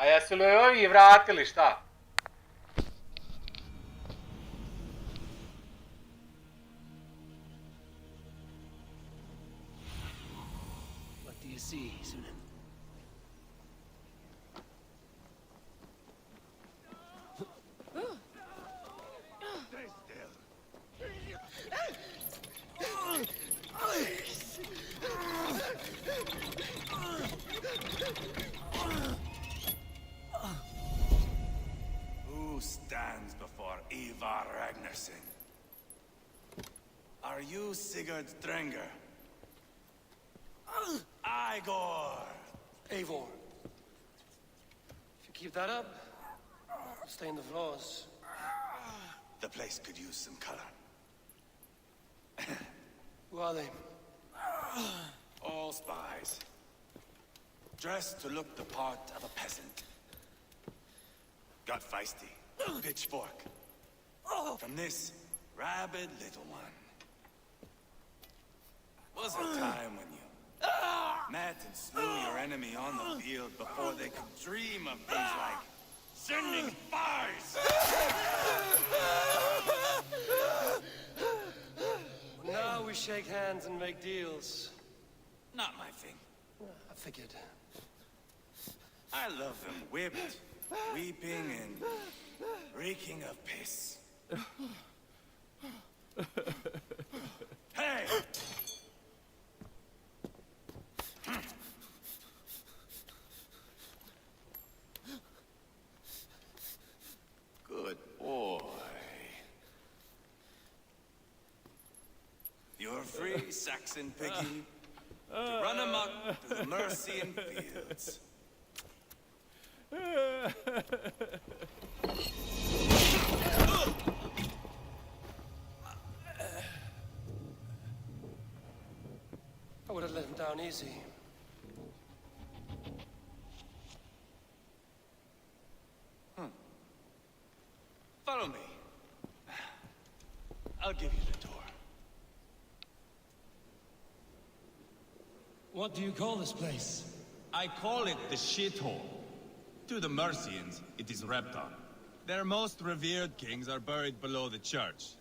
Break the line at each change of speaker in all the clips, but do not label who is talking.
Aia sulojo i vratili, šta?
What do you see, Sunan?
Stay still. Who stands before Ivar Ragnarsson? Are you Sigurd Drenger? Igor!
Eivor. If you keep that up, I'll stain the floors.
The place could use some color.
Who are they?
All spies. Dressed to look the part of a peasant. Got feisty. Pitchfork. From this rabid little one. Was a time when you met and slew your enemy on the field before they could dream of things like sending spies.
Now we shake hands and make deals.
Not my thing.
I figured.
I love them whipped, weeping, and reeking of piss. Hey! Good boy. You're free, Saxon piggy, to run amok through the Mercian fields.
I would have let him down easy.
Follow me. I'll give you the door.
What do you call this place?
I call it the shithole. To the Mercians, it is Repton. Their most revered kings are buried below the church.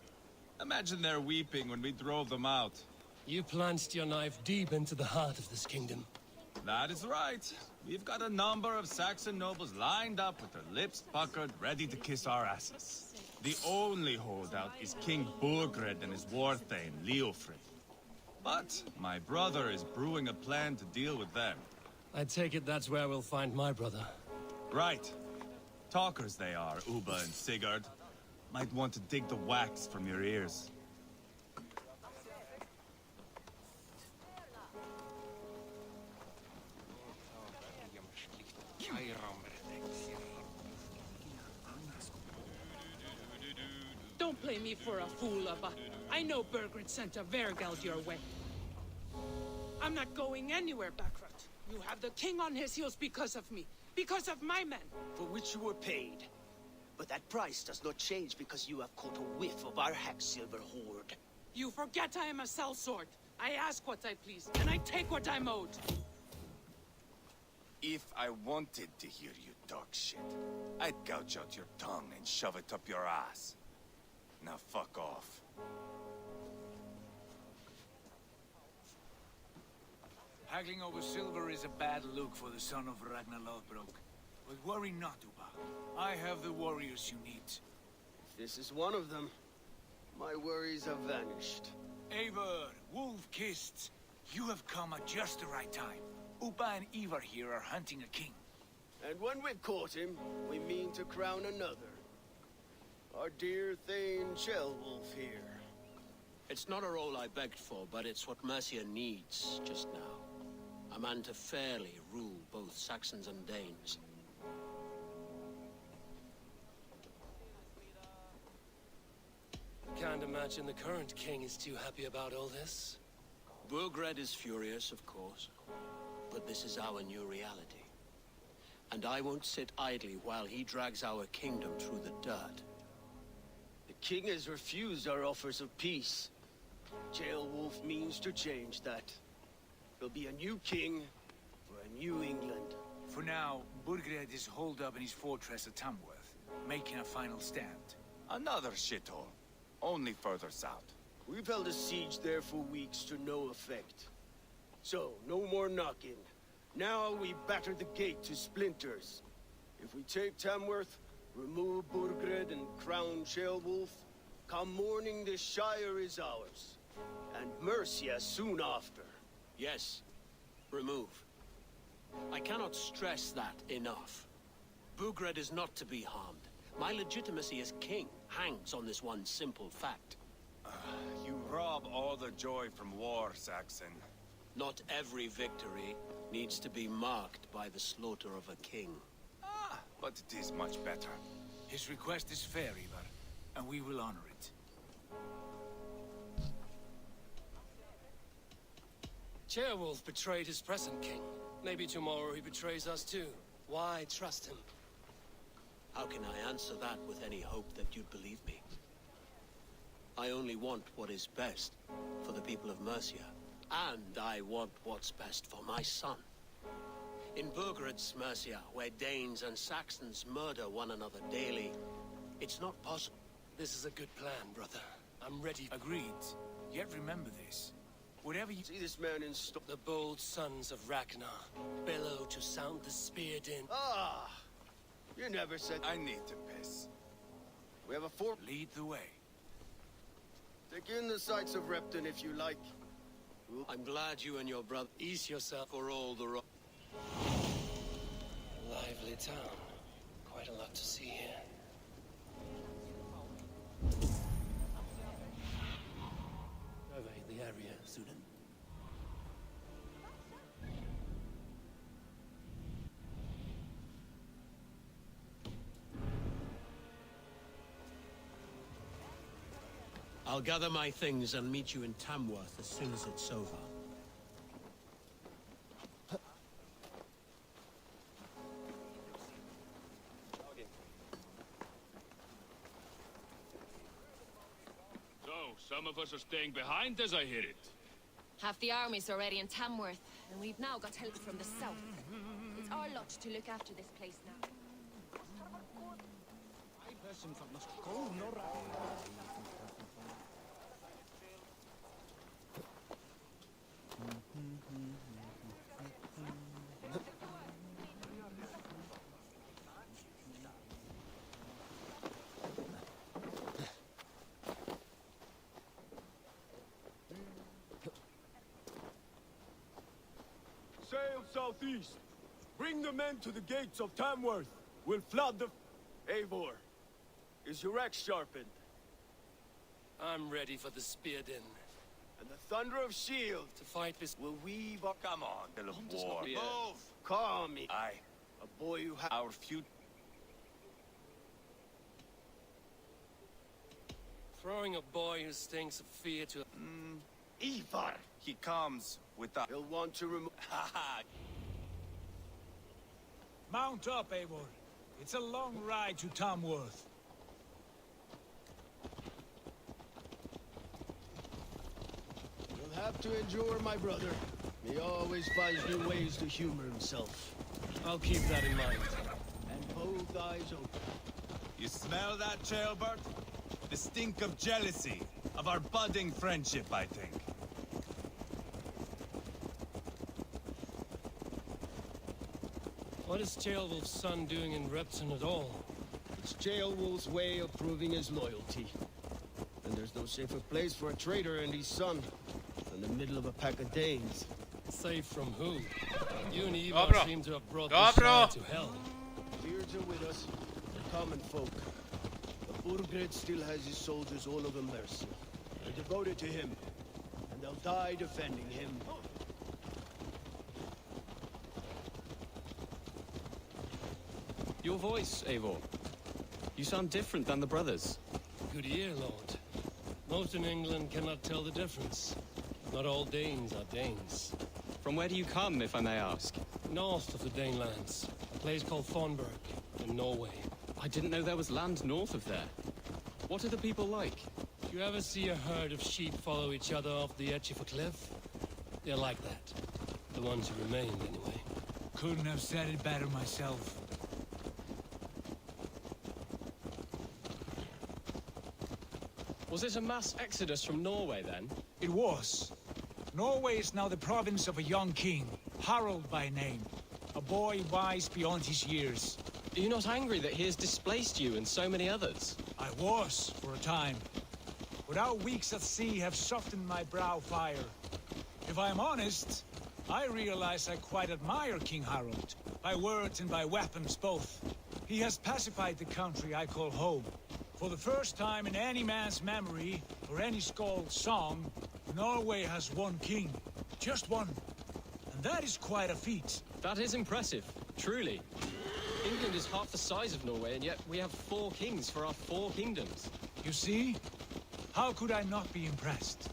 Imagine their weeping when we drove them out.
You plunged your knife deep into the heart of this kingdom.
That is right. We've got a number of Saxon nobles lined up with their lips puckered, ready to kiss our asses. The only holdout is King Burgred and his war thane, Leofrid. But my brother is brewing a plan to deal with them.
I take it that's where we'll find my brother.
Right. Talkers they are, Uba and Sigurd. Might want to dig the wax from your ears.
Don't play me for a fool, Abba. I know Burgred sent a Vergeld your way. I'm not going anywhere, Backrot. You have the king on his heels because of me. Because of my men.
For which you were paid. But that price does not change because you have caught a whiff of our Hacksilver hoard.
You forget I am a sellsword. I ask what I please, and I take what I'm owed.
If I wanted to hear you talk shit, I'd gouge out your tongue and shove it up your ass. Now fuck off.
Haggling over silver is a bad look for the son of Ragnar Lothbrok. But worry not, Uba. I have the warriors you need.
This is one of them. My worries have vanished.
Eivor, Wolf-Kissed, you have come at just the right time. Uba and Ivar here are hunting a king.
And when we've caught him, we mean to crown another. Our dear Thane Ceolwulf here.
It's not a role I begged for, but it's what Mercia needs just now. A man to fairly rule both Saxons and Danes.
Can't imagine the current king is too happy about all this.
Burgred is furious, of course. But this is our new reality. And I won't sit idly while he drags our kingdom through the dirt.
The king has refused our offers of peace. Ceolwulf means to change that. There'll be a new king for a new England.
For now, Burgred is holed up in his fortress at Tamworth, making a final stand.
Another shithole. Only further south.
We've held a siege there for weeks to no effect. So, no more knocking. Now we batter the gate to splinters. If we take Tamworth, remove Burgred and crown Ceolwulf, come morning the Shire is ours. And Mercia soon after.
Yes, remove. I cannot stress that enough. Burgred is not to be harmed. My legitimacy as king hangs on this one simple fact.
You rob all the joy from war, Saxon.
Not every victory needs to be marked by the slaughter of a king.
But it is much better.
His request is fair, Ivar, and we will honor it.
Ceolwulf betrayed his present king. Maybe tomorrow he betrays us too. Why trust him?
How can I answer that with any hope that you'd believe me? I only want what is best for the people of Mercia. And I want what's best for my son. In Burgred's Mercia, where Danes and Saxons murder one another daily, it's not possible.
This is a good plan, brother. I'm ready.
Agreed. Yet remember this. Whatever you...
See this man in
The bold sons of Ragnar bellow to sound the spear din.
Ah! You never said...
I need to piss.
We have a fort.
Lead the way.
Take in the sights of Repton if you like.
I'm glad you and your brother
Ease yourself.
for all the
Lively town. Quite a lot to see here. Survey the area, Sudan.
I'll gather my things and meet you in Tamworth as soon as it's over.
So, some of us are staying behind as I hear it.
Half the army's already in Tamworth, and we've now got help from the south. It's our lot to look after this place now.
Sail southeast. Bring the men to the gates of Tamworth. We'll flood the... Eivor, is your axe sharpened?
I'm ready for the spear din.
And the thunder of shield
To fight this...
will weave...
Come on, Bill of War.
Move! Calm me.
Aye.
A boy who has...
Our future...
Throwing a boy who stinks of fear to...
Ivar!
He comes with the...
He'll want to remove...
Mount up, Eivor. It's a long ride to Tamworth.
You'll have to endure, my brother. He always finds new ways to humor himself.
I'll keep that in mind.
And both eyes open.
You smell that, Ceolbert? The stink of jealousy, of our budding friendship, I think.
What is Ceolwulf's son doing in Repton at all?
It's Ceolwulf's way of proving his loyalty. And there's no safer place for a traitor and his son than the middle of a pack of Danes.
Safe from who? You and Ivar
Dobro.
seem to have brought
Dobro.
this shire to hell.
Beards are with us, the common folk. But Burgred still has his soldiers all over Mercia. They're devoted to him, and they'll die defending him.
Your voice, Eivor. You sound different than the brothers.
Good ear, Lord. Most in England cannot tell the difference. Not all Danes are Danes.
From where do you come, if I may ask?
North of the Danelands, a place called Thornburg, in Norway.
I didn't know there was land north of there. What are the people like?
Do you ever see a herd of sheep follow each other off the edge of a cliff? They're like that. The ones who remained, anyway.
Couldn't have said it better myself.
Was it a mass exodus from Norway, then?
It was. Norway is now the province of a young king, Harald by name. A boy wise beyond his years.
Are you not angry that he has displaced you and so many others?
I was, for a time. But our weeks at sea have softened my brow fire. If I am honest, I realize I quite admire King Harald. By words and by weapons both. He has pacified the country I call home. For the first time in any man's memory, or any skald's song, Norway has one king. Just one. And that is quite a feat.
That is impressive, truly. England is half the size of Norway, and yet we have 4 kings for our 4 kingdoms.
You see? How could I not be impressed?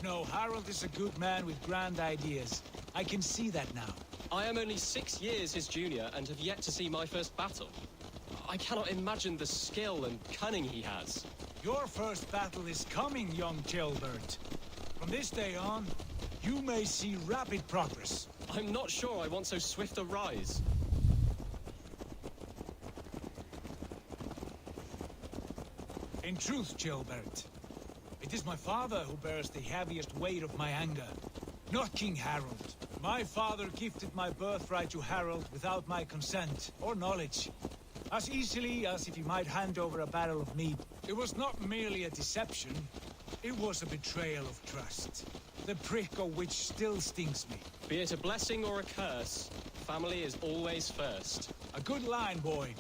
No, Harald is a good man with grand ideas. I can see that now.
I am only 6 years his junior and have yet to see my first battle. I cannot imagine the skill and cunning he has.
Your first battle is coming, young Gilbert. From this day on, you may see rapid progress.
I'm not sure I want so swift a rise.
In truth, Gilbert, it is my father who bears the heaviest weight of my anger, not King Harald. My father gifted my birthright to Harald without my consent or knowledge. As easily as if he might hand over a barrel of meat. It was not merely a deception, it was a betrayal of trust. The prick of which still stings me.
Be it a blessing or a curse, family is always first.
A good line, boy.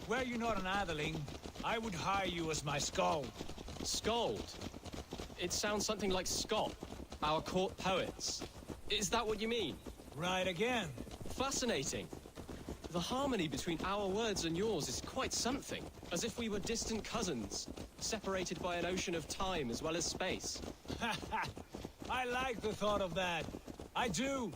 Were you not an atheling, I would hire you as my skald.
Skald? It sounds something like Scott, our court poets. Is that what you mean?
Right again.
Fascinating. The harmony between our words and yours is quite something. As if we were distant cousins, separated by an ocean of time as well as space.
I like the thought of that. I do.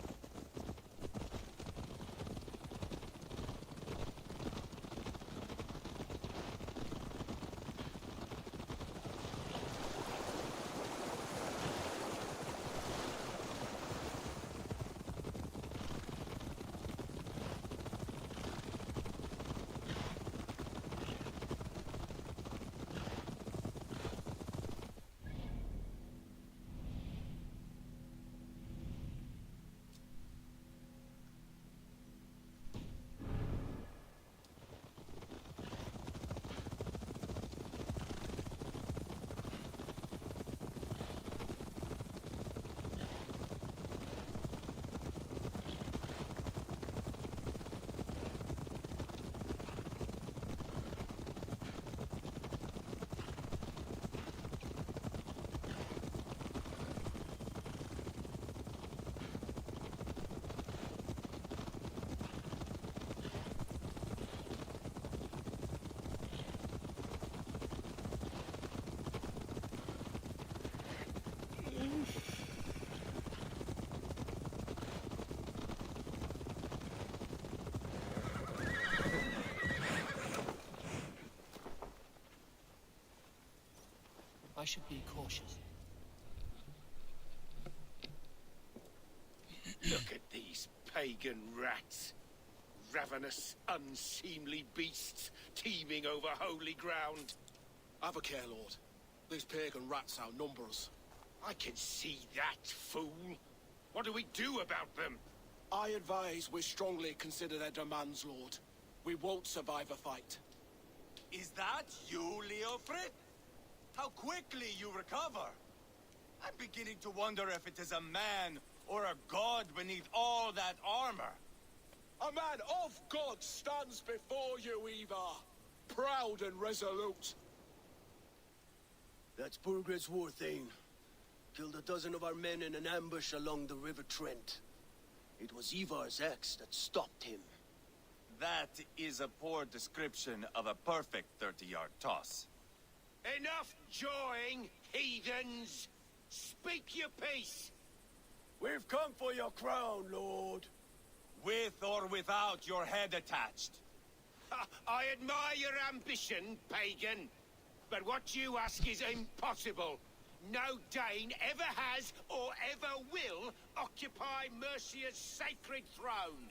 I should be cautious.
Look at these pagan rats. Ravenous, unseemly beasts teeming over holy ground.
Have a care, Lord. These pagan rats outnumber us.
I can see that, fool. What do we do about them?
I advise we strongly consider their demands, Lord. We won't survive a fight.
Is that you, Leofrid? How quickly you recover! I'm beginning to wonder if it is a man or a god beneath all that armor.
A man of God stands before you, Eva. Proud and resolute.
That's Burgred's war thane. Killed a dozen of our men in an ambush along the River Trent. It was Ivar's axe that stopped him.
That is a poor description of a perfect 30-yard toss.
Enough jawing, heathens! Speak your piece!
We've come for your crown, Lord.
With or without your head attached.
I admire your ambition, pagan. But what you ask is impossible. No Dane ever has or ever will occupy Mercia's sacred throne.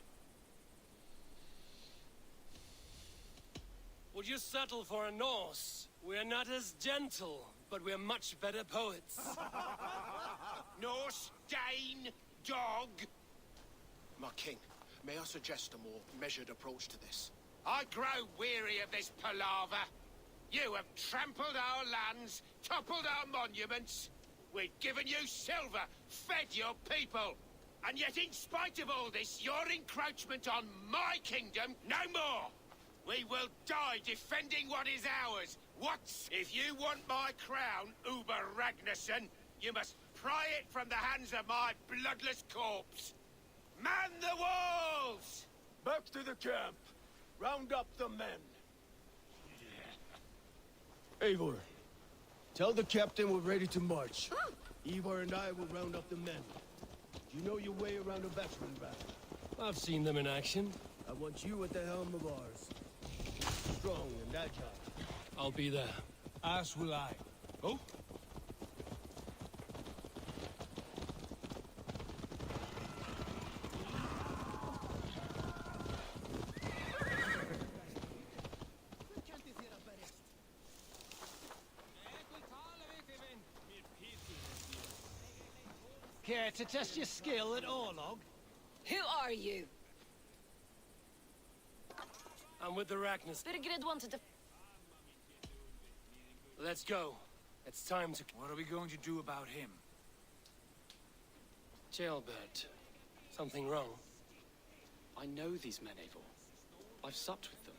Would you settle for a Norse? We're not as gentle, but we're much better poets.
Norse, Dane, dog. My king, may I suggest a more measured approach to this? I grow weary of this palaver. You have trampled our lands, toppled our monuments. We've given you silver, fed your people. And yet in spite of all this, your encroachment on my kingdom, no more! We will die defending what is ours. What? If you want my crown, Uber Ragnarsson, you must pry it from the hands of my bloodless corpse. Man the walls!
Back to the camp. Round up the men. Eivor, tell the captain we're ready to march. Eivor and I will round up the men. You know your way around a veteran battle.
I've seen them in action.
I want you at the helm of ours. Strong and agile.
I'll be there.
As will I.
Oh?
Care to test your skill at Orlog?
Who are you?
I'm with the Ragnas.
Birgrid wanted to...
Let's go. It's time to...
What are we going to do about him?
Jailbird. Something wrong?
I know these men, Eivor. I've supped with them.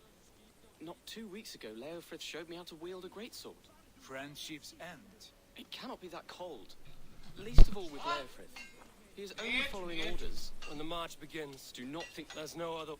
Not 2 weeks ago, Leofrith showed me how to wield a greatsword.
Friendship's end.
It cannot be that cold. Least of all with Leofrith. He is only following orders.
When the march begins,
Do not think
there's no other...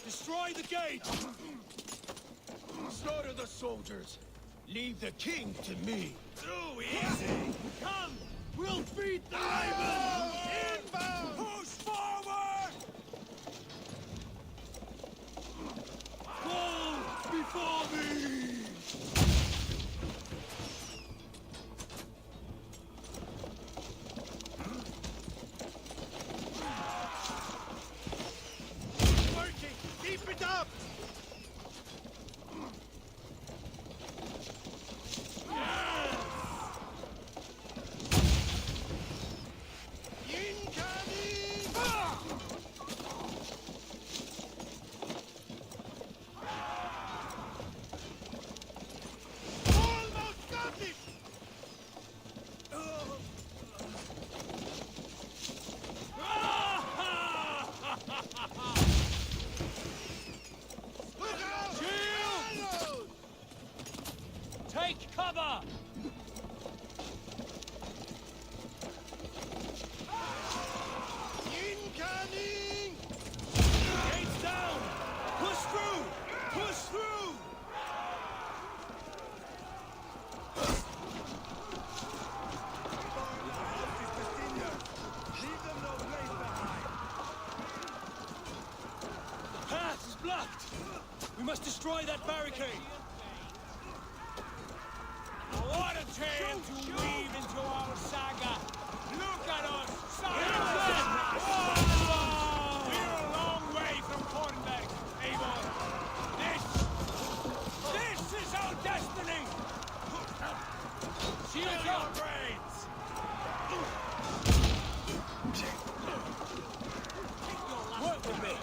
Destroy the gate! Slaughter the soldiers. Leave the king to me.
Too easy!
Come! We'll beat the Ravens!
Inbound!
Push forward! Go before me!
Working! Keep it up!
Take cover!
Incoming!
Gates down! Push through! Push through!
The path is blocked! We must destroy that barricade! What a tale to weave into our saga! Look at us! We're a long way from Kornberg, Eivor! This is our destiny! Shield your brains! Work with me!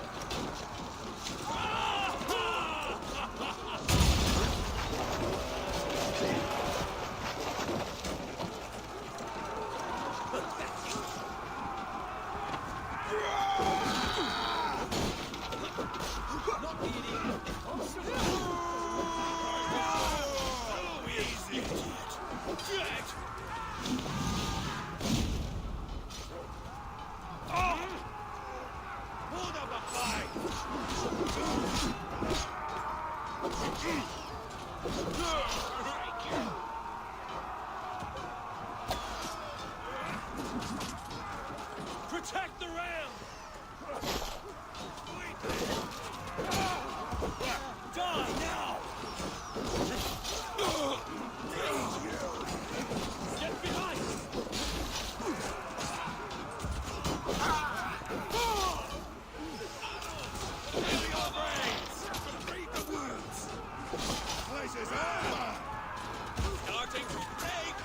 Protect the ram! Die now! Get behind!
Feel your brains! Complete the wounds! Place is over!
Starting to break!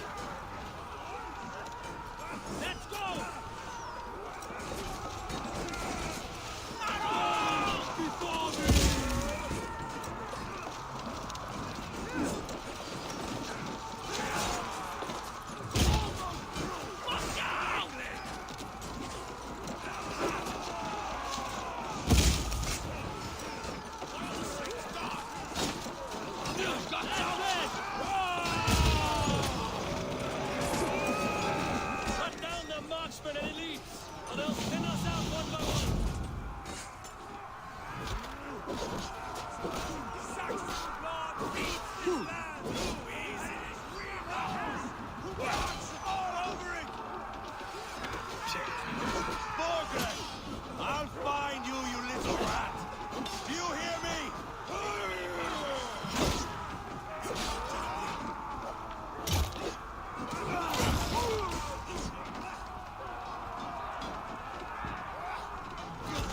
Let's go! Before me! Cut down the marksmen and elites, or they'll thin us out one by one!
Borgren! I'll find you, you little rat! Do you hear me?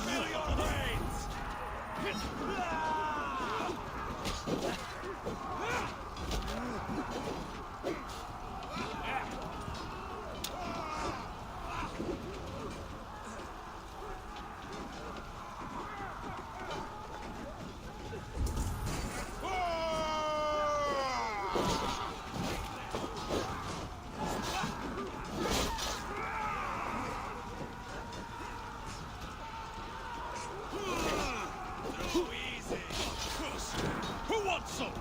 Feel your brains! Too easy! Who wants some?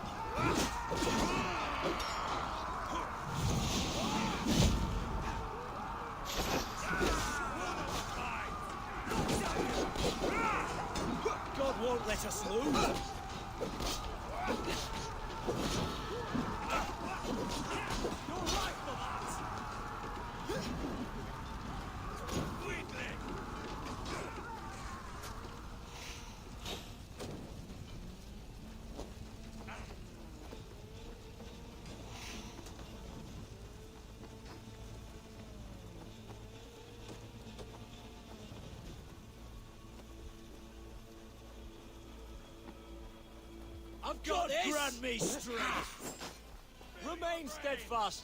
God won't let us lose! You're right for that!
Weakling!
I've got this!
Grant me strength!
Remain steadfast!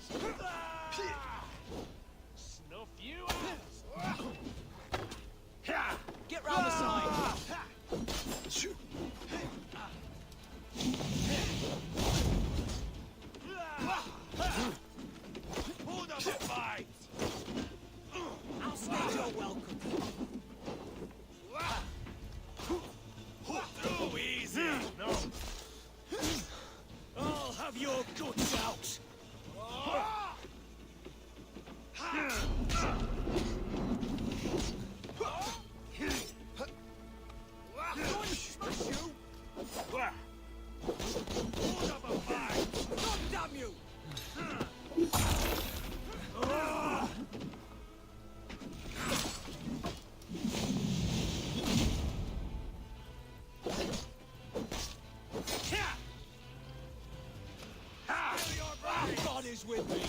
Snuff you out!
Get round the side!
Hold up a fight!
I'll state your welcome!
Too easy! No!
I'll have your guts out!
Going to smash you! Hold up a fight!
God damn you! God is with me!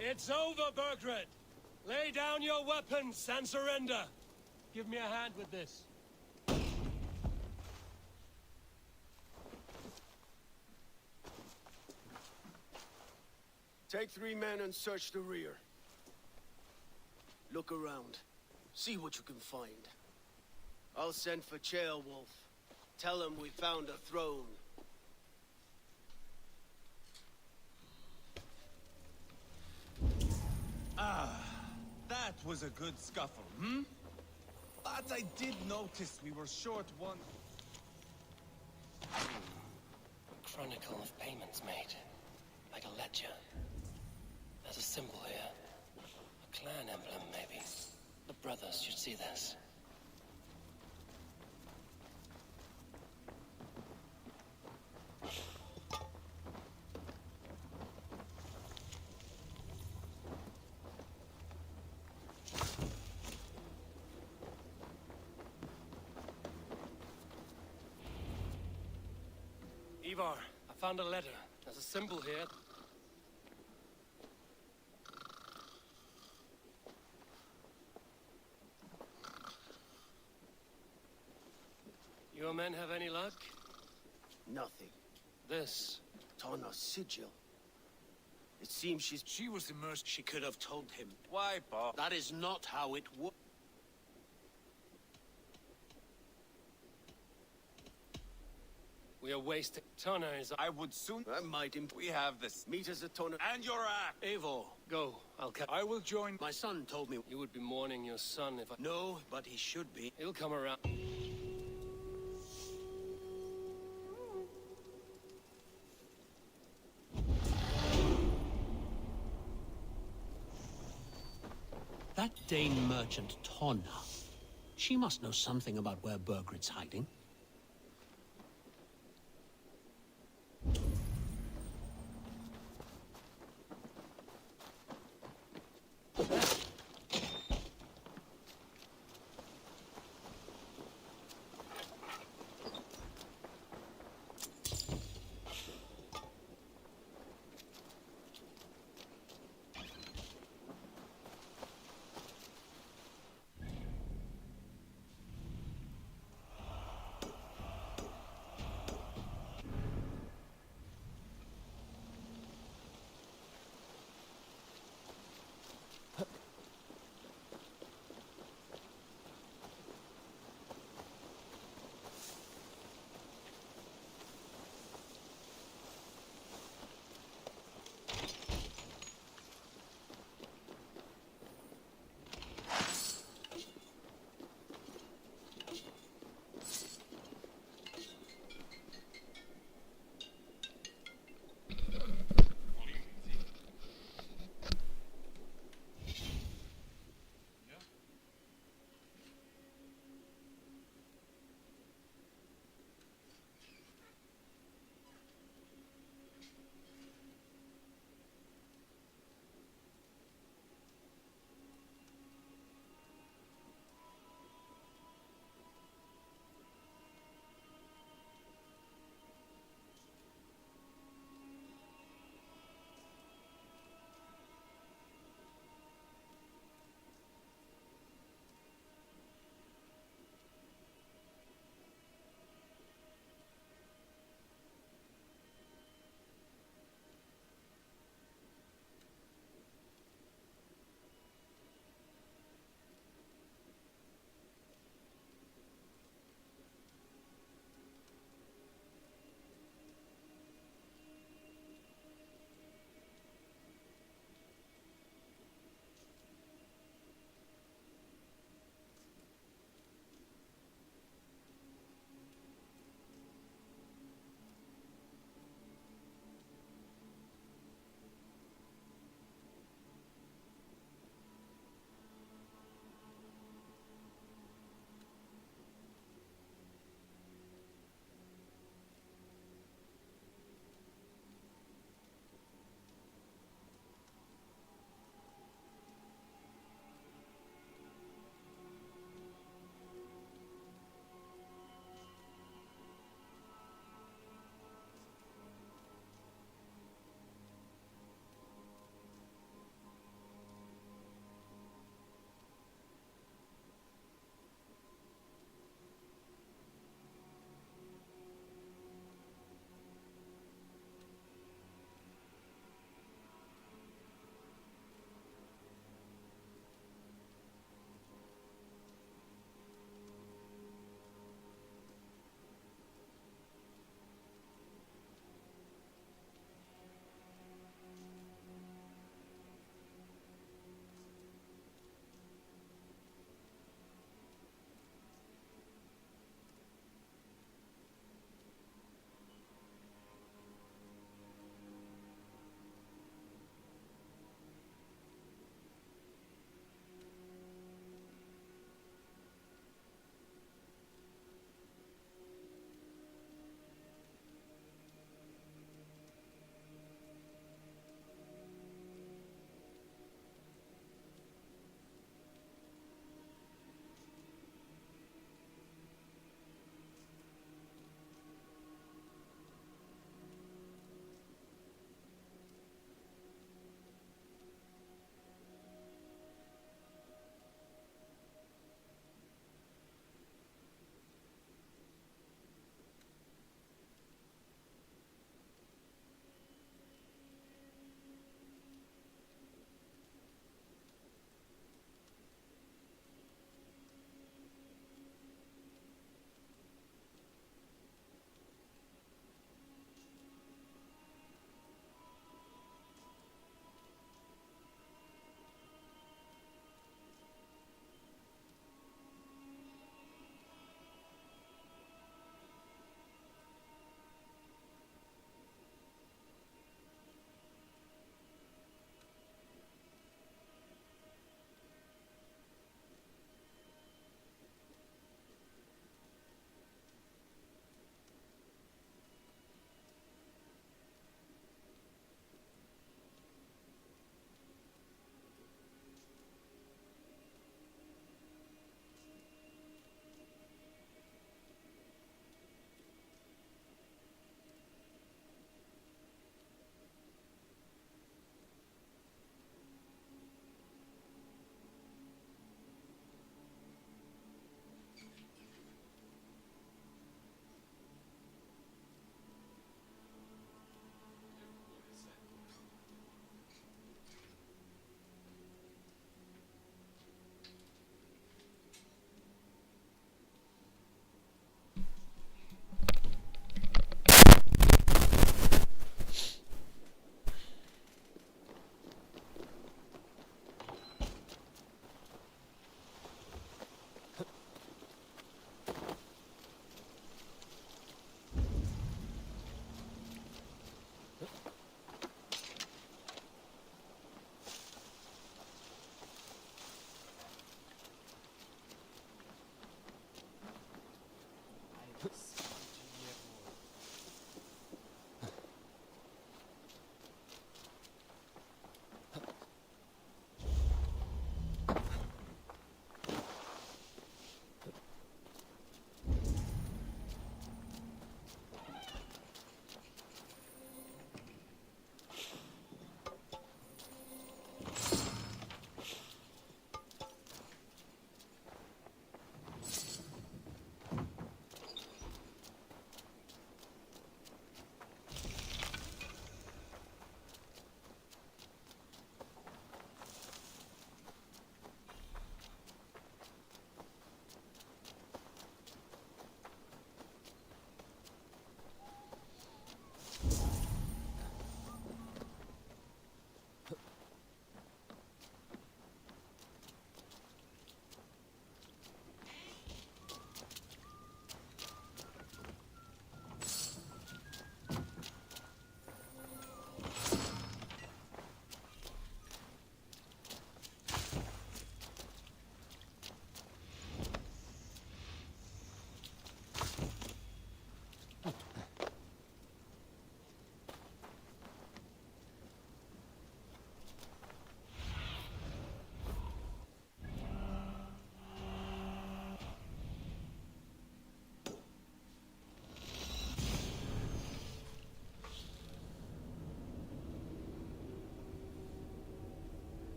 It's over, Burgred! Lay down your weapons and surrender! Give me a hand with this.
Take 3 men and search the rear. Look around. See what you can find. I'll send for Chaelwolf. Tell him we found a throne.
That was a good scuffle, hmm? But I did notice we were short one...
chronicle of payments made, like a ledger. There's a symbol here. A clan emblem, maybe. The brothers should see this. Ivar, I found a letter. There's a symbol here. Your men have any luck?
Nothing.
This.
Tana's sigil. It seems
She was immersed.
She could have told him.
Why, Bob?
That is not how it works.
We are wasting. Tana is.
I would soon...
I might
We have this.
meet as a Tana.
And your act!
Eivor,
Go. I'll catch.
I will join.
my son told me.
You would be mourning your son if I.
No, but he should be.
He'll come around.
That Dane merchant, Tonna. She must know something about where Burgred's hiding.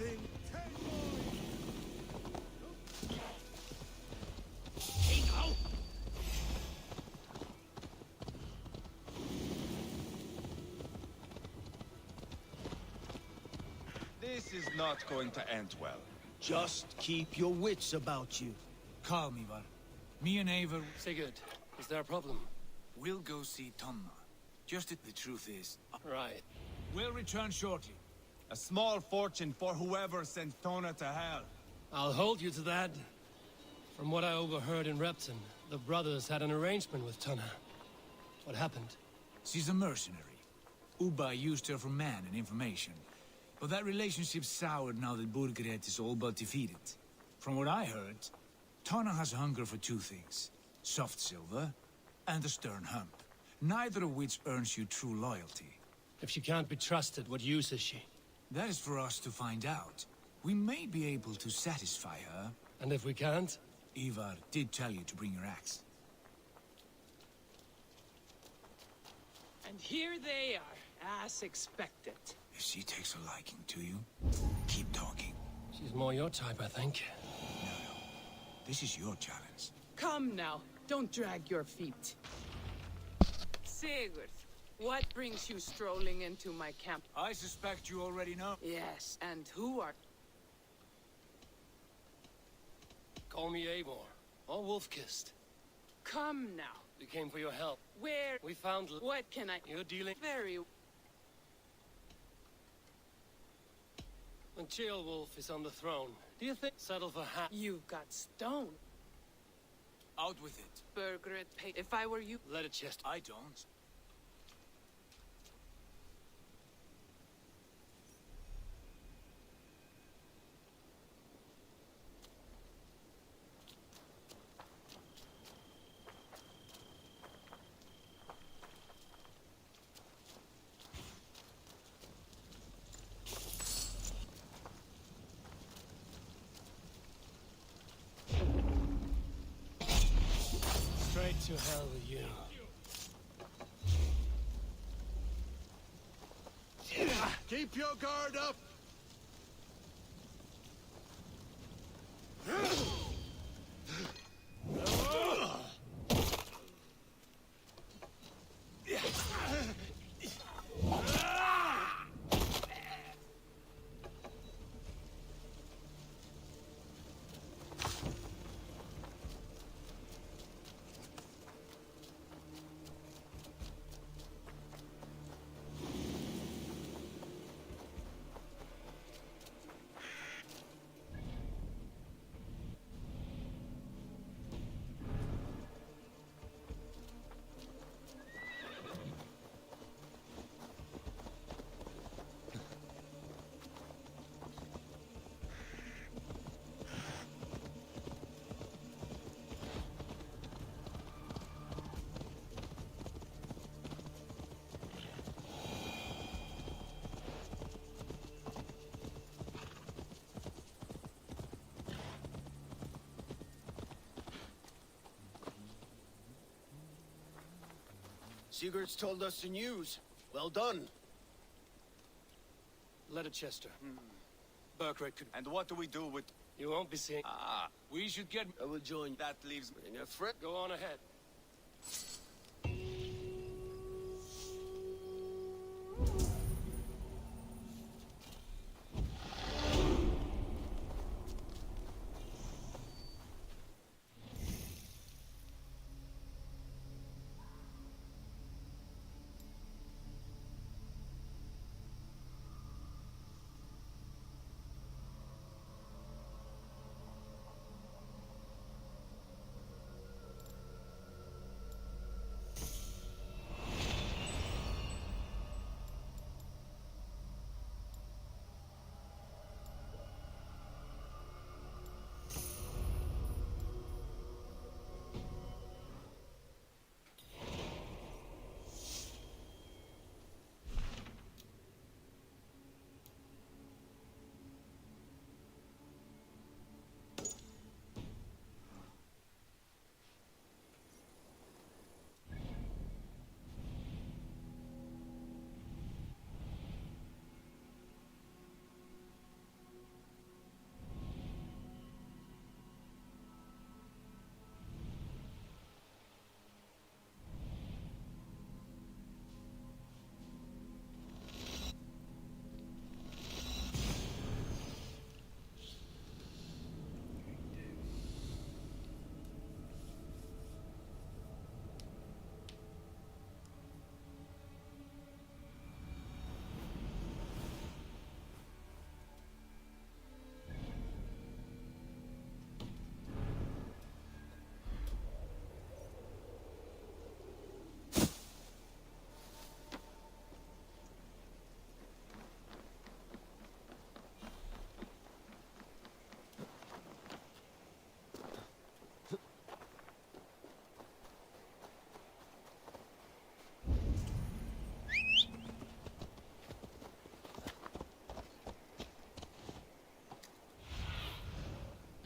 thing.
This is not going to end well.
Just keep your wits about you.
Calm, Ivar. Me and Eivor,
Sigurd, is there a problem?
we'll go see Tonna. Just the truth is,
Right.
we'll return shortly.
A small fortune for whoever sent Tona to hell.
I'll hold you to that. From what I overheard in Repton, the brothers had an arrangement with Tunna. What happened?
She's a mercenary. Uba used her for man and information. But that relationship soured now that Burgred is all but defeated. From what I heard, Tonna has hunger for two things. Soft silver and a stern hump. Neither of which earns you true loyalty.
If she can't be trusted, what use is she?
That is for us to find out. We may be able to satisfy her.
And if we can't?
Ivar did tell you to bring your axe.
And here they are, as expected.
If she takes a liking to you, keep talking.
She's more your type, I think.
No. This is your challenge.
Come now, don't drag your feet. Sigurd, what brings you strolling into my camp?
I suspect you already know.
Yes, and who are...
Call me Eivor, or Wolf-Kissed.
Come now.
We came for your help.
Where...
We found...
What can I...
You're dealing...
Very...
When Ceolwulf is on the throne, do you think settle for
You've got stone.
Out with it.
Burgred pay... If I were you...
Let it chest.
I don't.
Straight to hell with you.
Keep your guard up!
Sigurd's told us the news. Well done.
Chester. Burgred could...
And what do we do with...
You won't be seeing...
We should get...
I will join.
That leaves...
In a fret.
Go on ahead.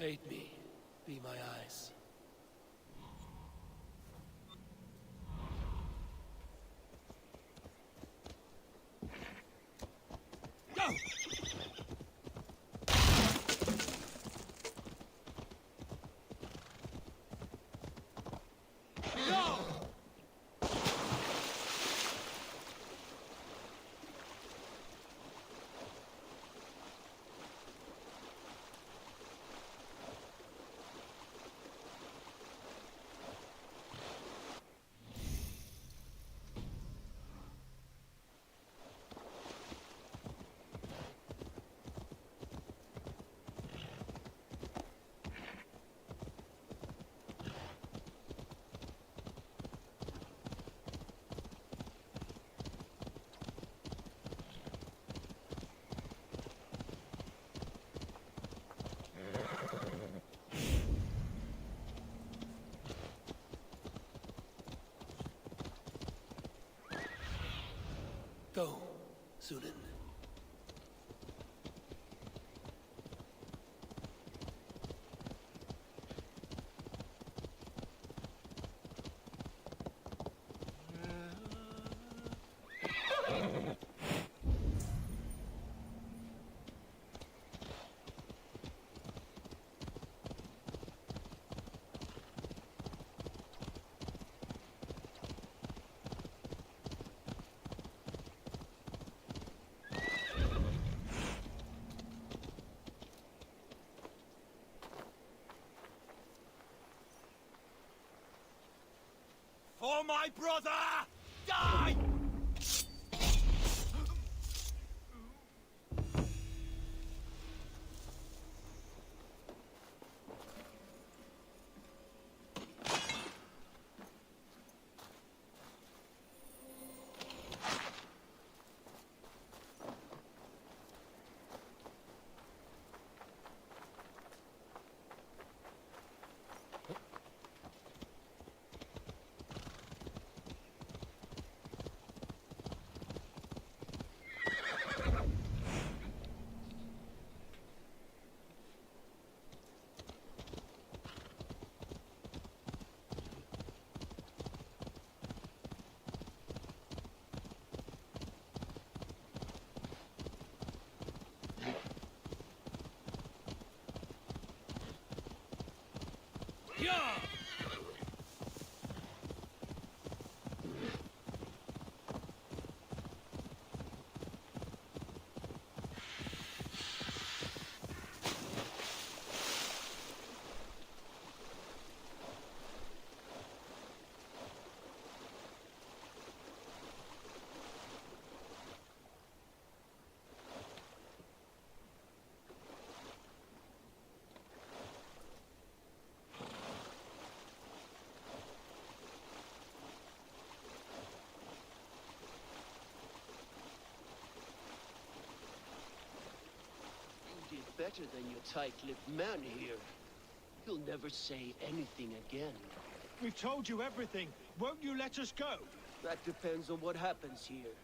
Aid me. Be my eyes. Go! Go! Go, Sunan.
For my brother! Die!
Yeah!
You did better than your tight-lipped man here. He'll never say anything again.
We've told you everything. Won't you let us go?
That depends on what happens here.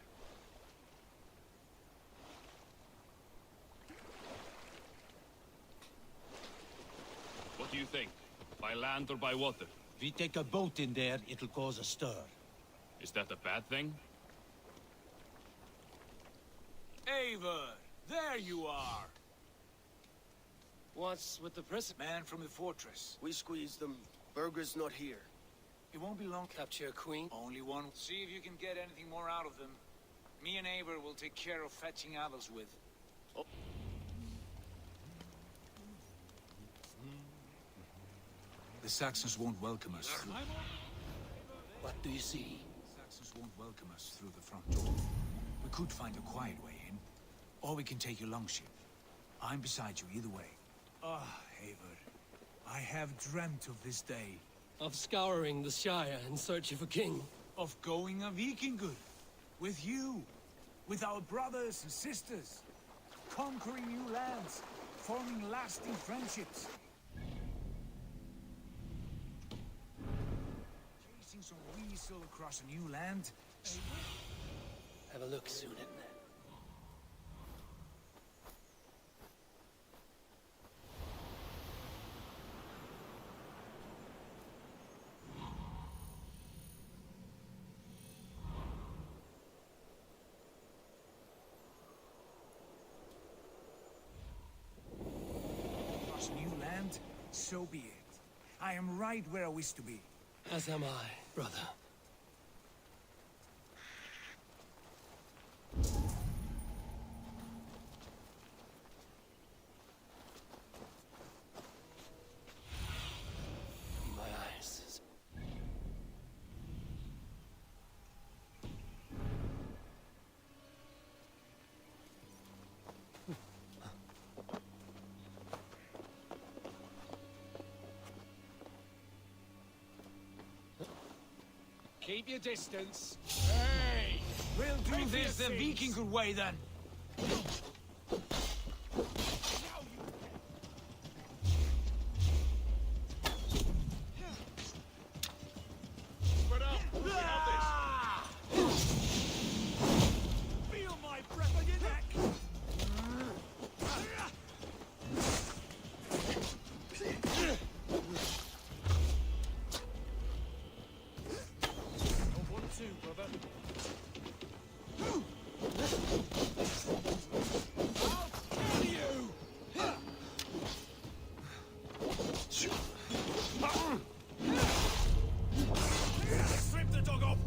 What do you think? By land or by water?
If we take a boat in there, it'll cause a stir.
Is that a bad thing?
Eivor, there you are.
What's with the prison?
Man from the fortress.
We squeezed them. Berger's not here.
It won't be long.
Capture a queen?
Only one. See if you can get anything more out of them. Me and Eivor will take care of fetching others with.
Oh.
The Saxons won't welcome us.
What do you see?
Saxons won't welcome us through the front door. We could find a quiet way in, or we can take your longship. I'm beside you either way. Ah, Eivor, I have dreamt of this day.
Of scouring the Shire in search of a king.
Of going a Vikingur. With you. With our brothers and sisters. Conquering new lands. Forming lasting friendships. Chasing some weasel across a new land.
Have a look, Sunan.
So be it. I am right where I wish to be.
As am I, brother. My eyes.
Keep your distance. Hey! We'll do this the Viking way then.
Spread out. We have
Feel my breath on your neck.
Strip the dog off.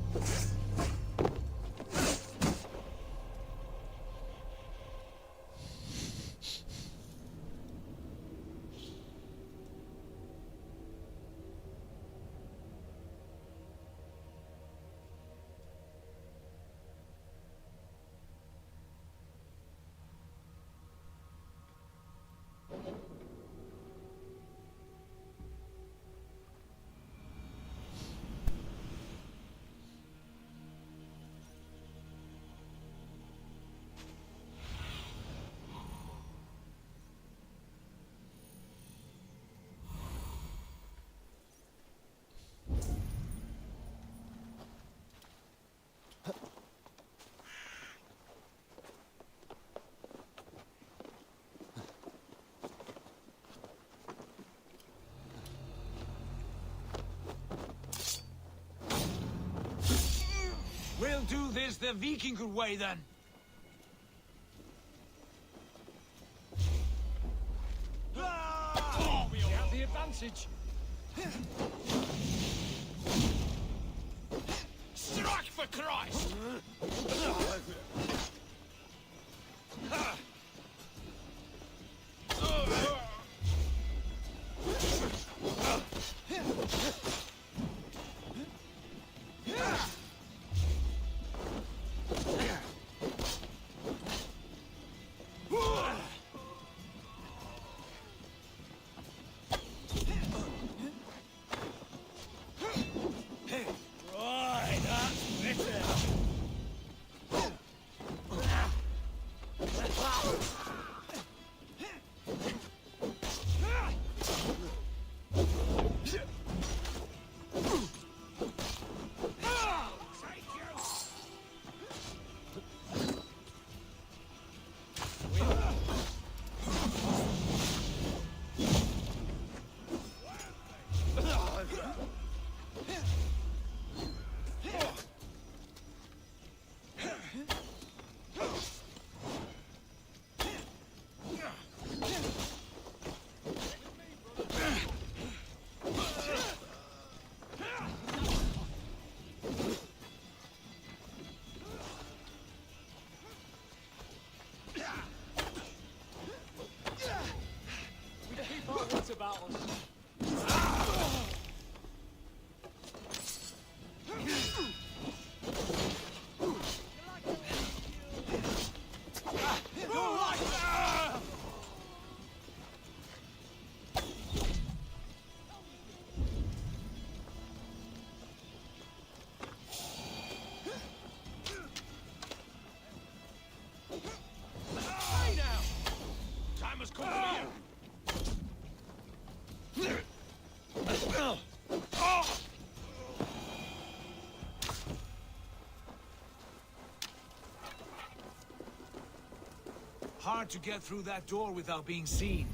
We'll do this the Viking way then.
We have the advantage. Strike for Christ!
Right, that's better.
We keep our wits about us.
Hey now! Time has come for you.
Hard to get through that door without being seen.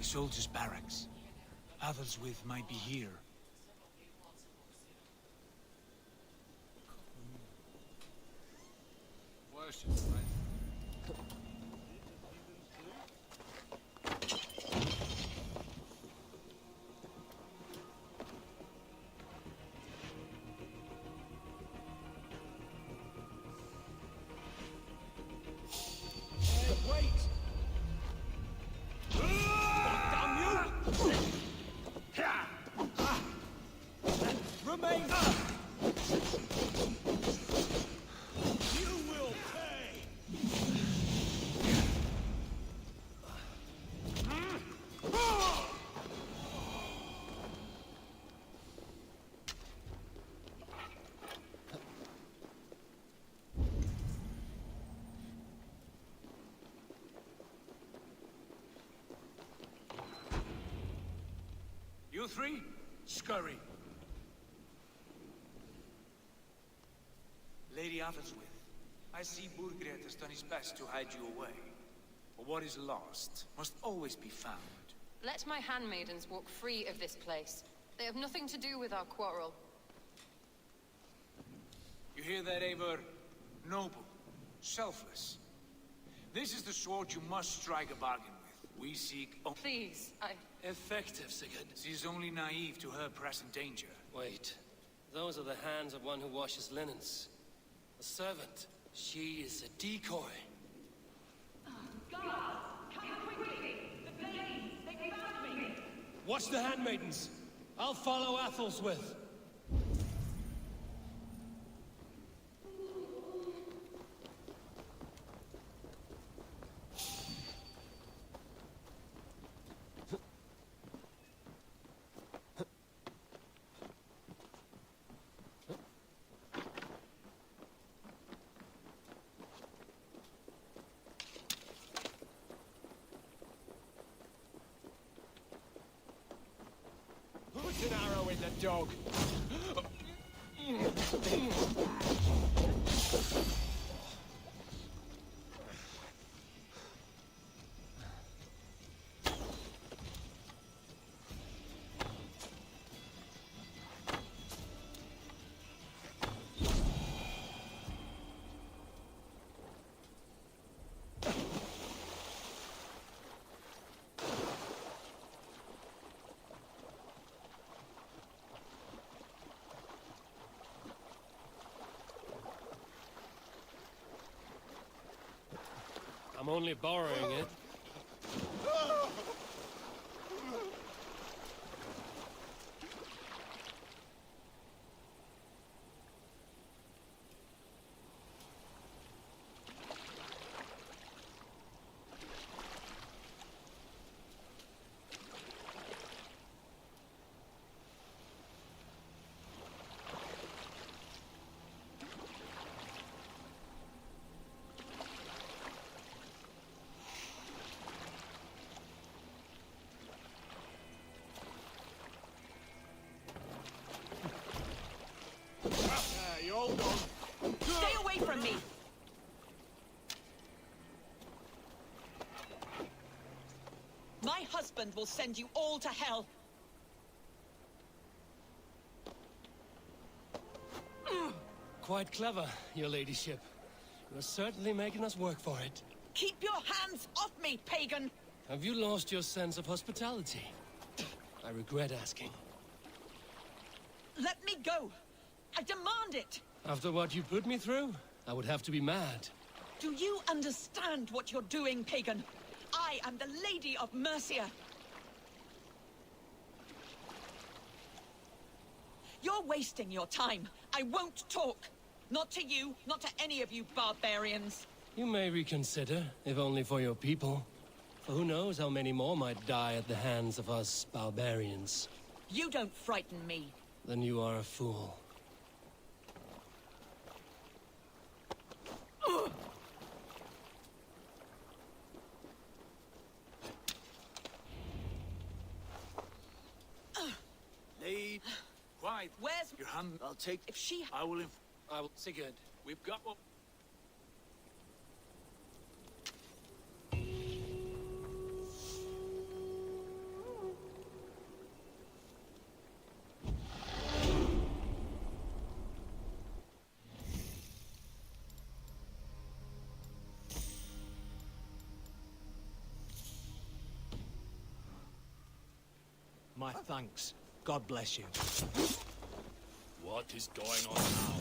soldiers' barracks. Athelswith might be here.
Worship, right?
You three, scurry. Lady Athelswith, I see Burgred has done his best to hide you away. But what is lost must always be found.
Let my handmaidens walk free of this place. They have nothing to do with our quarrel.
You hear that, Eivor? Noble, selfless. This is the sword you must strike a bargain with. We seek...
Please,
Effective, Sigurd.
She is only naive to her present danger.
Wait. Those are the hands of one who washes linens. A servant. She is a decoy.
Guards, come quickly! The blades, they found me!
Watch the handmaidens. I'll follow Athelswith.
Put an arrow in the dog.
I'm only borrowing it.
You hold on.
Stay away from me! My husband will send you all to hell.
Quite clever, your ladyship. You're certainly making us work for it.
Keep your hands off me, pagan!
Have you lost your sense of hospitality? I regret asking.
Let me go! I demand it!
After what you put me through, I would have to be mad.
Do you understand what you're doing, pagan? I am the Lady of Mercia. You're wasting your time. I won't talk. Not to you, not to any of you barbarians.
You may reconsider, if only for your people. For who knows how many more might die at the hands of us barbarians.
You don't frighten me.
Then you are a fool.
Lead. Quiet.
Where's
your hand? I'll take...
If she...
I will...
Sigurd.
We've got what... My thanks. God bless you.
What is going on now?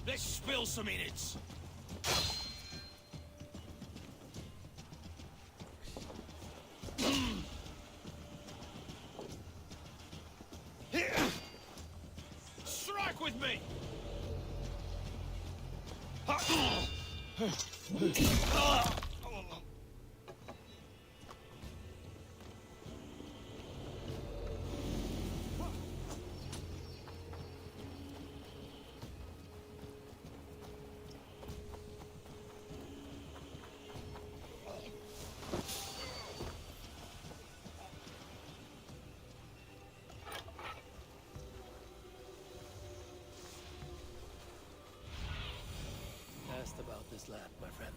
Let's spill some innards. Strike with me!
Asked about this lad, my friend.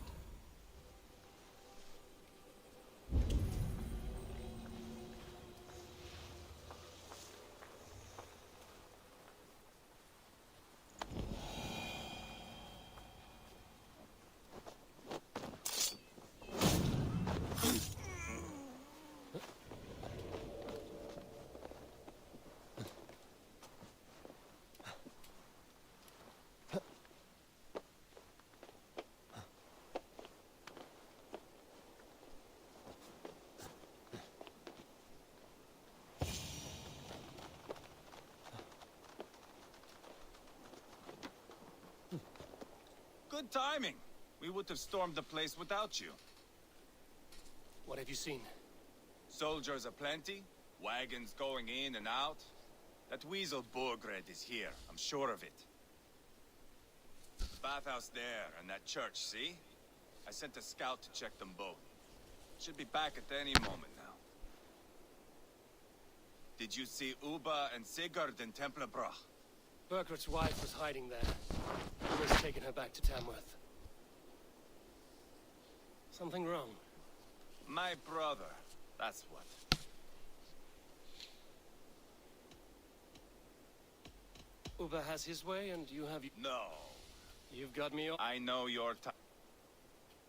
Good timing. We would have stormed the place without you.
What have you seen?
Soldiers aplenty, wagons going in and out. That weasel Borgred is here, I'm sure of it. The bathhouse there and that church, see? I sent a scout to check them both. Should be back at any moment now. Did you see Uba and Sigurd in Templebrach?
Burkhart's wife was hiding there. He was taking her back to Tamworth. Something wrong?
My brother, that's what.
Uba has his way, and you have...
No.
You've got me all...
I know your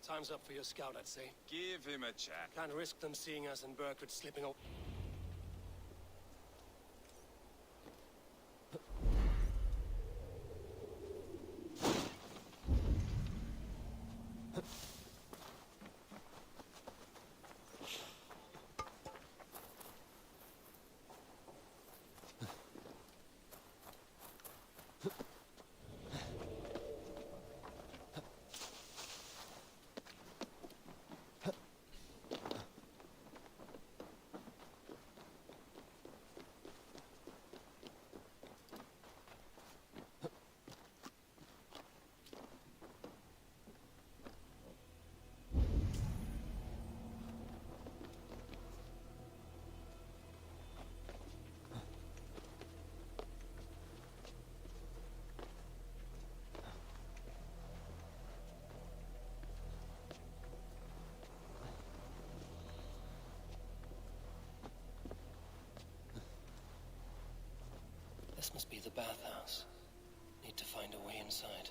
Time's up for your scout, I'd say.
Give him a chance.
Can't risk them seeing us and Burkhardt slipping away. This must be the bathhouse. Need to find a way inside.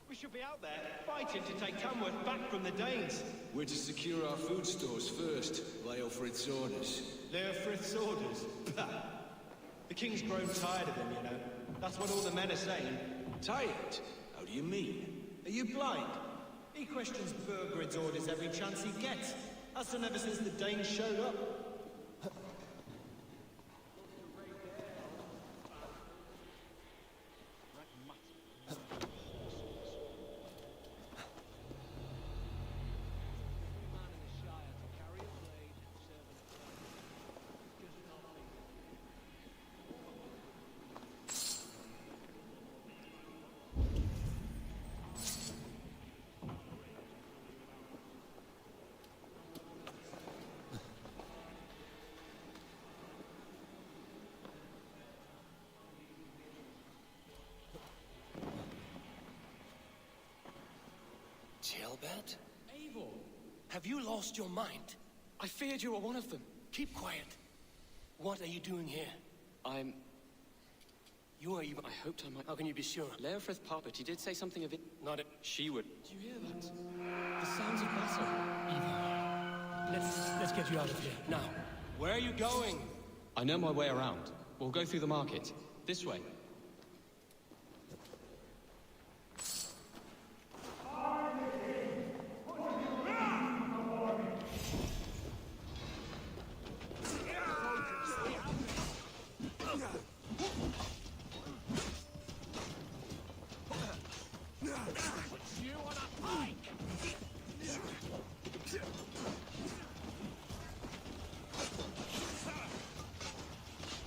We should be out there, fighting to take Tamworth back from the Danes.
We're to secure our food stores first, Leofrid's orders.
Leofrid's orders? Bah! The king's grown tired of him, you know. That's what all the men are saying.
Tired? How do you mean?
Are you blind? He questions Burgred's orders every chance he gets. That's done ever since the Danes showed up.
Jailbird? Eivor, have you lost your mind? I feared you were one of them. Keep quiet. What are you doing here? You are Eivor. I hoped I might. How can you be sure?
Leofrith Puppet, he did say something of it.
Not it.
She would. Do you hear that? The sounds of battle.
Eivor, let's get you out of here. Now, where are you going?
I know my way around. We'll go through the market. This way.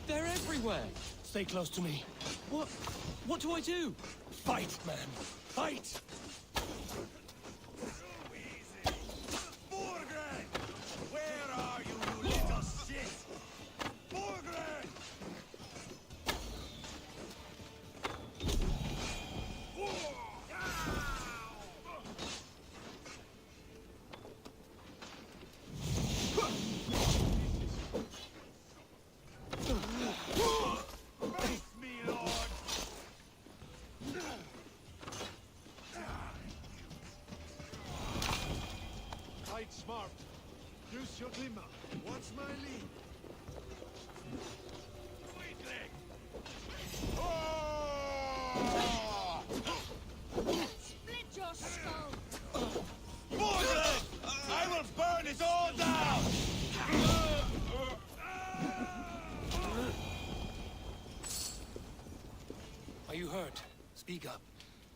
They're everywhere! Stay close to me. What do I do? Fight, man. Fight!
Borgred! Where are you, you little shit? Borgred!
Fight smart. Use your glimmer. What's my lead?
Split your skull!
Borgred! I will burn it all down!
Are you hurt? Speak up.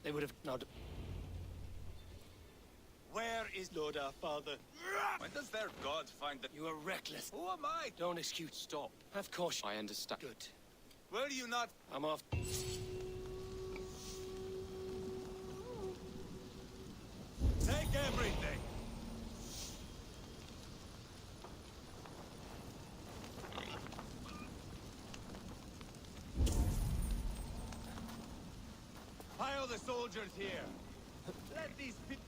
They would have not.
Where is Lord our Father?
When does their god find the...
You are reckless.
Who am I?
Don't excuse. Stop. Have caution.
I understand.
Good.
Will you not...
I'm off.
Take everything! Pile the soldiers here. Let these people...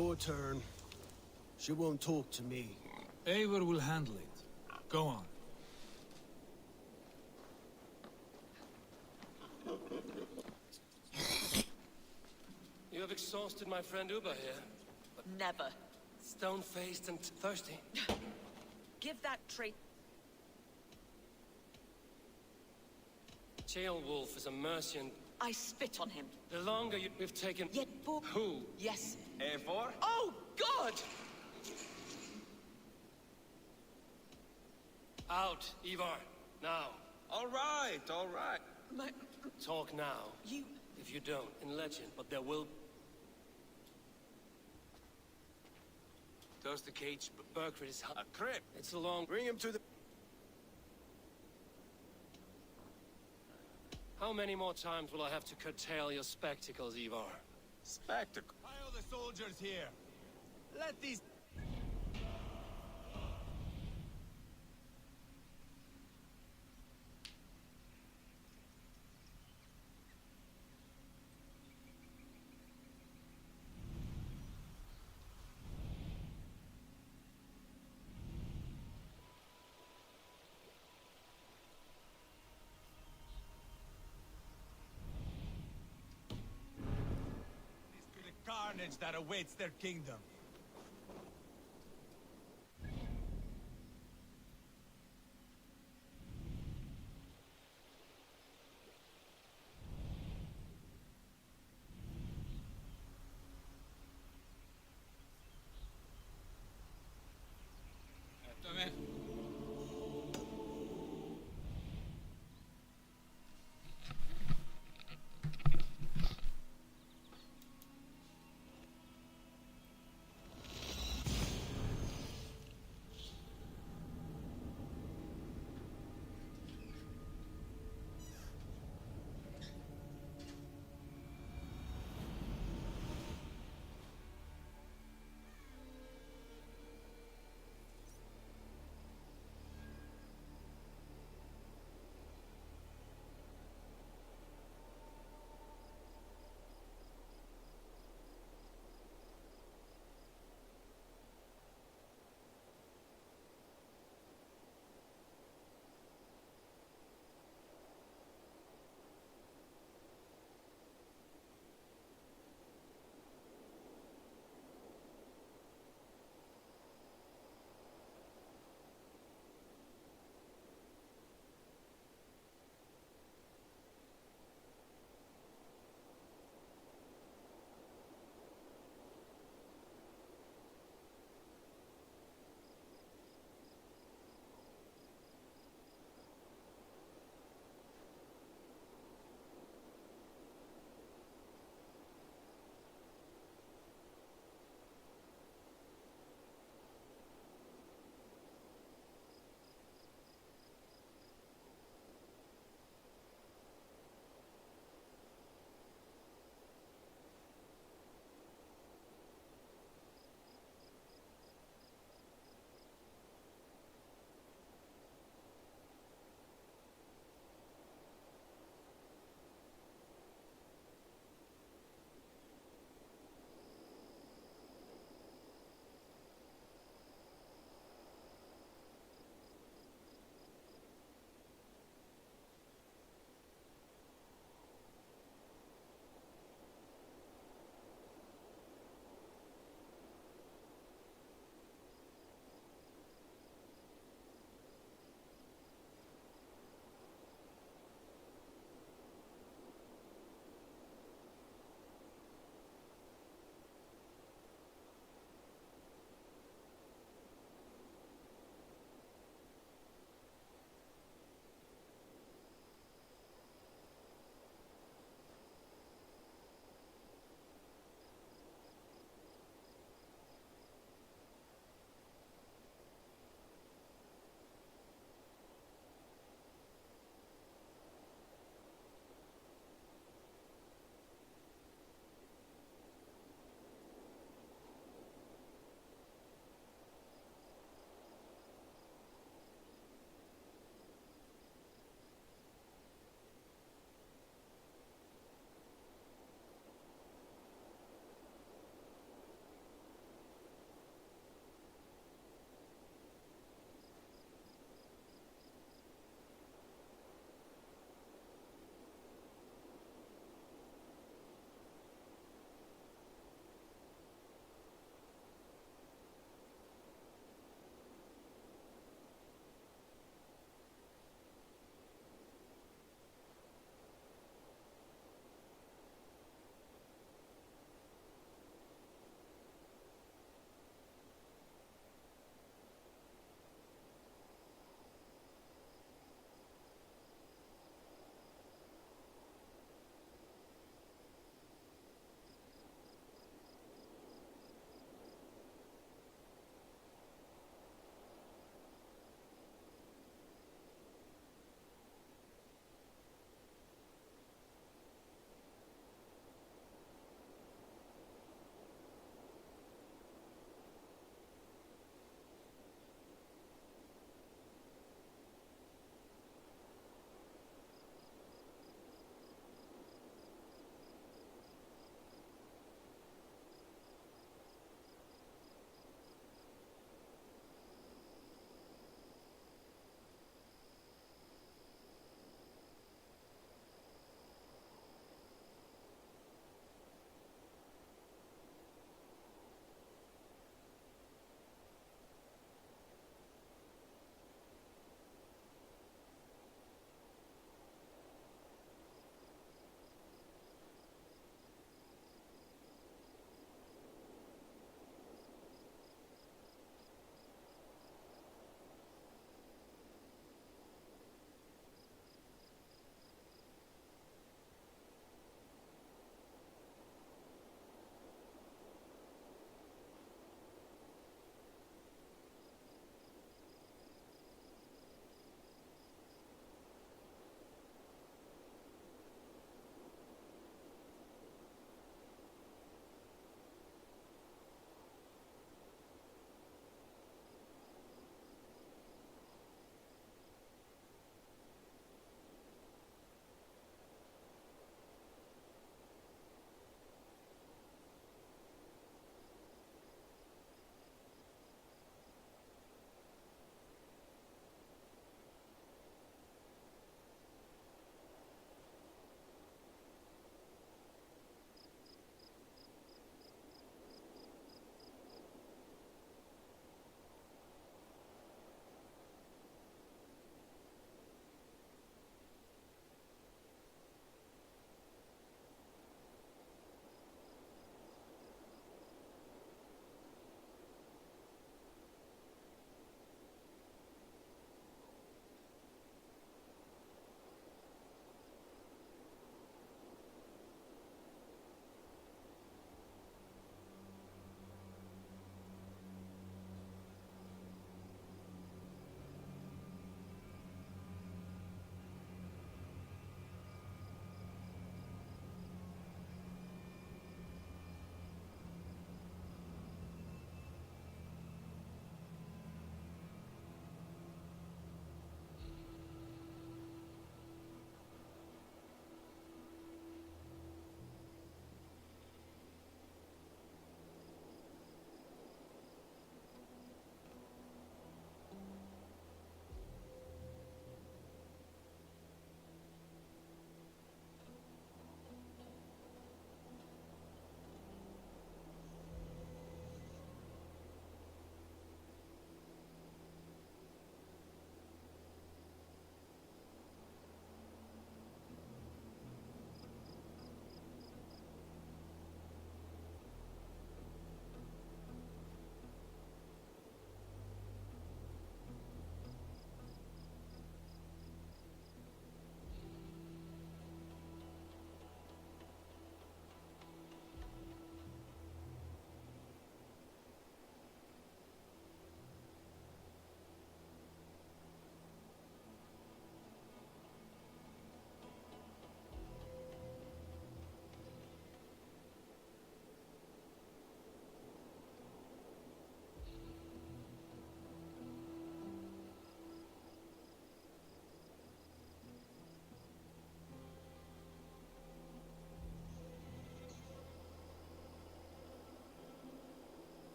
your turn. She won't talk to me.
Eivor will handle it. Go on.
You have exhausted my friend Uba here.
Never.
Stone-faced and thirsty.
Give that trait.
Ceolwulf is a Mercian.
I spit on him.
The longer we've taken...
Yet
Who?
Yes.
Eivor?
Oh, God!
Out, Ivar. Now.
All right, all right.
Talk now.
You...
If you don't, in legend, but there will... There's the cage, but Berkrit is...
A crypt.
It's a long...
Bring him to the...
How many more times will I have to curtail your spectacles, Ivar?
Spectacle.
Pile the soldiers here. Let these... carnage that awaits their kingdom.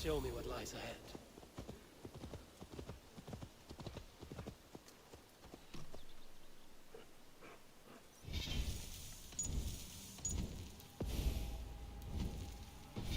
Show me what lies ahead.